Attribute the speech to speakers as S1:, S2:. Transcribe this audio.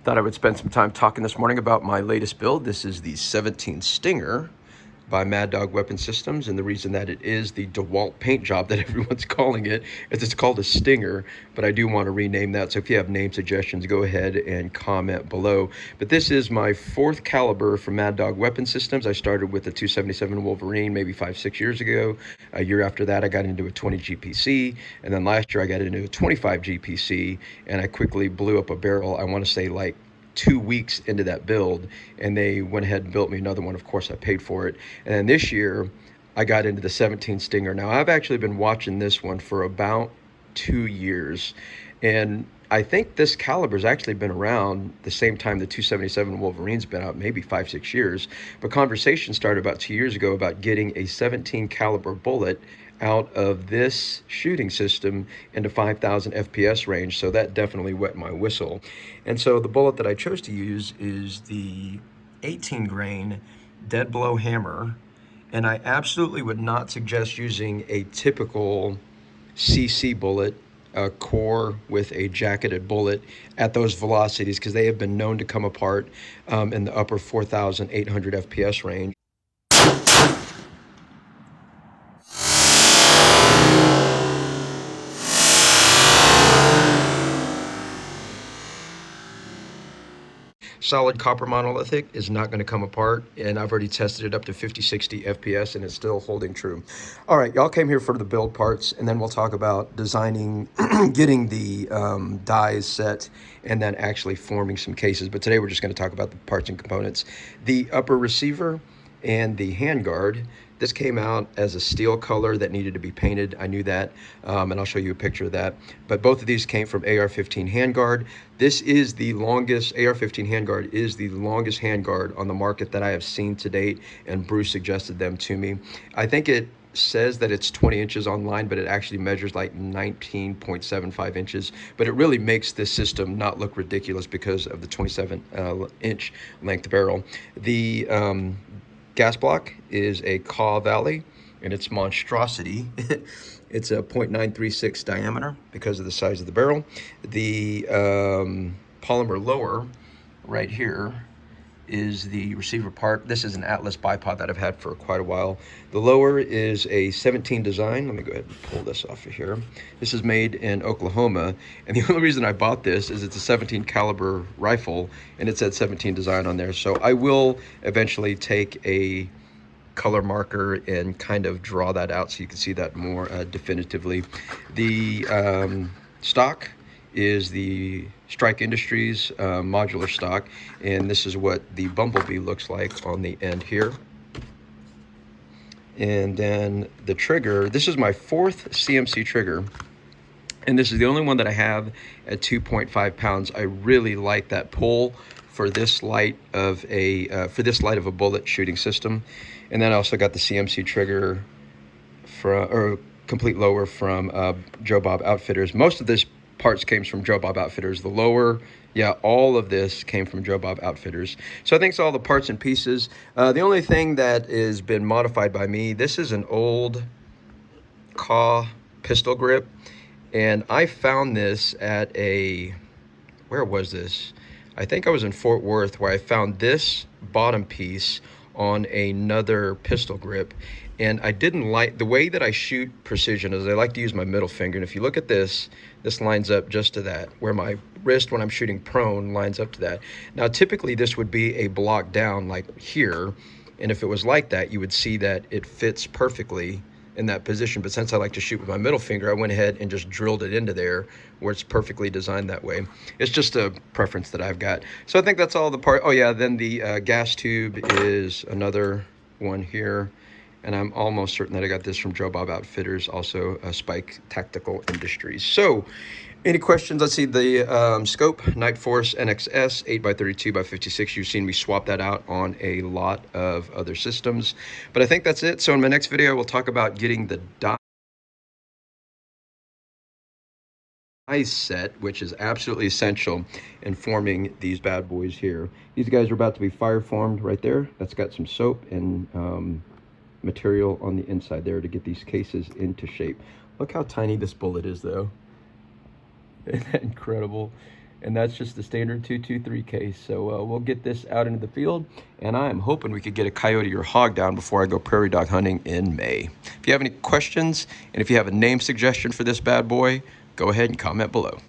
S1: Thought I would spend some time talking this morning about my latest build. This is the 17 Stinger by Mad Dog Weapon Systems, and the reason that it is the DeWalt paint job that everyone's calling it is it's called a Stinger, but I do want to rename that. So if you have name suggestions, go ahead and comment below. But this is my fourth caliber from Mad Dog Weapon Systems. I started with a 277 Wolverine maybe 5-6 years ago. A year after that, I got into a 20 GPC, and then last year I got into a 25 GPC, and I quickly blew up a barrel. I want to say like 2 weeks into that build, and they went ahead and built me another one. Of course, I paid for it. And then this year, I got into the 17 Stinger. Now, I've actually been watching this one for about 2 years, and I think this caliber's actually been around the same time the 277 Wolverine's been out, maybe 5-6 years. But conversation started about 2 years ago about getting a 17 caliber bullet out of this shooting system into 5,000 FPS range. So that definitely wet my whistle. And so the bullet that I chose to use is the 18 grain dead blow hammer. And I absolutely would not suggest using a typical CC bullet, a core with a jacketed bullet at those velocities, because they have been known to come apart in the upper 4,800 FPS range. Solid copper monolithic is not going to come apart, and I've already tested it up to 50-60 FPS and it's still holding true. All right, y'all came here for the build parts, and then we'll talk about designing, getting the dies set, and then actually forming some cases. But today we're just going to talk about the parts and components. The upper receiver and the handguard, this came out as a steel color that needed to be painted. I knew that, and I'll show you a picture of that. But both of these came from AR-15 handguard. This is the longest, AR-15 handguard is the longest handguard on the market that I have seen to date, and Bruce suggested them to me. I think it says that it's 20 inches online, but it actually measures like 19.75 inches. But it really makes this system not look ridiculous because of the 27-inch length barrel. The gas block is a Kaw Valley, and its monstrosity. It's a 0.936 diameter because of the size of the barrel. The polymer lower right here is the receiver part. This is an Atlas bipod that I've had for quite a while. The lower is a 17 design. Let me go ahead and pull this off of here. This is made in Oklahoma, and the only reason I bought this is it's a 17 caliber rifle, and it said 17 design on there. So I will eventually take a color marker and kind of draw that out so you can see that more definitively. The stock is the Strike Industries modular stock, and this is what the Bumblebee looks like on the end here. And then the trigger, this is my fourth CMC trigger, and this is the only one that I have at 2.5 pounds. I really like that pull for this light of a bullet shooting system. And then I also got the CMC trigger or complete lower from Joe Bob Outfitters. Most of this parts came from Joe Bob Outfitters. The lower, yeah, all of this came from Joe Bob Outfitters. So I think it's all the parts and pieces. The only thing that has been modified by me, this is an old Kaw pistol grip, and I found this at where was this? I think I was in Fort Worth, where I found this bottom piece on another pistol grip, and I didn't like the way that I shoot precision, as I like to use my middle finger. And if you look at this lines up just to that, where my wrist when I'm shooting prone lines up to that. Now typically this would be a block down like here, and if it was like that, you would see that it fits perfectly in that position. But since I like to shoot with my middle finger, I went ahead and just drilled it into there where it's perfectly designed that way. It's just a preference that I've got. So I think that's all the part. Oh yeah, then the gas tube is another one here, and I'm almost certain that I got this from Joe Bob Outfitters, also Spike Tactical Industries. So any questions? Let's see, the scope, Nightforce NXS 8x32x56. You've seen me swap that out on a lot of other systems. But I think that's it. So in my next video, we'll talk about getting the dice set, which is absolutely essential in forming these bad boys here. These guys are about to be fire formed right there. That's got some soap and material on the inside there to get these cases into shape. Look how tiny this bullet is though. Isn't that incredible? and that's just the standard 223 case. So we'll get this out into the field, and I am hoping we could get a coyote or hog down before I go prairie dog hunting in May. If you have any questions, and if you have a name suggestion for this bad boy, go ahead and comment below.